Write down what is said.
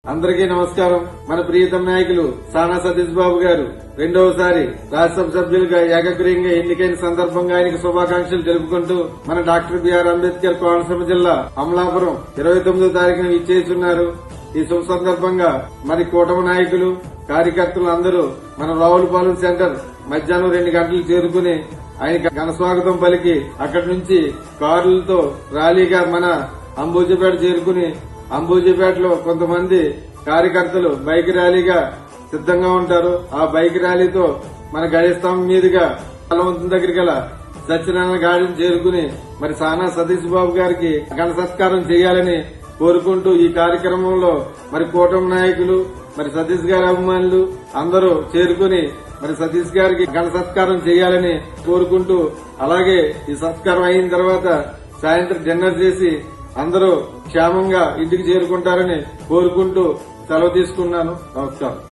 అందరికీ నమస్కారం. మన ప్రియతమ నాయకులు సానా సతీష్ బాబు గారు రెండవసారి రాజ్యసభ సభ్యులుగా ఏకగ్రీయంగా ఎన్నికైన సందర్భంగా ఆయనకు శుభాకాంక్షలు తెలుపుకుంటూ మన డాక్టర్ బిఆర్ అంబేద్కర్ కోనసీమ జిల్లా అమలాపురం 29వ తారీఖున ఇచ్చేస్తున్నారు. ఈ శుభ సందర్భంగా మరి కూటమి నాయకులు కార్యకర్తలు అందరూ మన రావులపాలెం సెంటర్ మధ్యాహ్నం 2 గంటలు చేరుకుని ఆయన ఘన స్వాగతం పలికి అక్కడి నుంచి కారులతో ర్యాలీగా మన అంబూజపేట చేరుకుని అంబూజపేటలో కొంతమంది కార్యకర్తలు బైక్ ర్యాలీగా సిద్దంగా ఉంటారు. ఆ బైక్ ర్యాలీతో మన గడిస్తంభం మీదుగా బలవంతం దగ్గర గల సత్యనారాయణ గార్డెన్ చేరుకుని మరి సానా సతీష్ బాబు గారికి ఘన సత్కారం చేయాలని కోరుకుంటూ ఈ కార్యక్రమంలో మరి కూటమి నాయకులు మరి సతీష్ గారి అభిమానులు అందరూ చేరుకుని మరి సతీష్ గారికి ఘన సత్కారం చేయాలని కోరుకుంటూ, అలాగే ఈ సత్కారం అయిన తర్వాత సాయంత్రం డిన్నర్ చేసి అందరూ క్షేమంగా ఇంటికి చేరుకుంటారని కోరుకుంటూ సెలవు తీసుకున్నాను. నమస్కారం.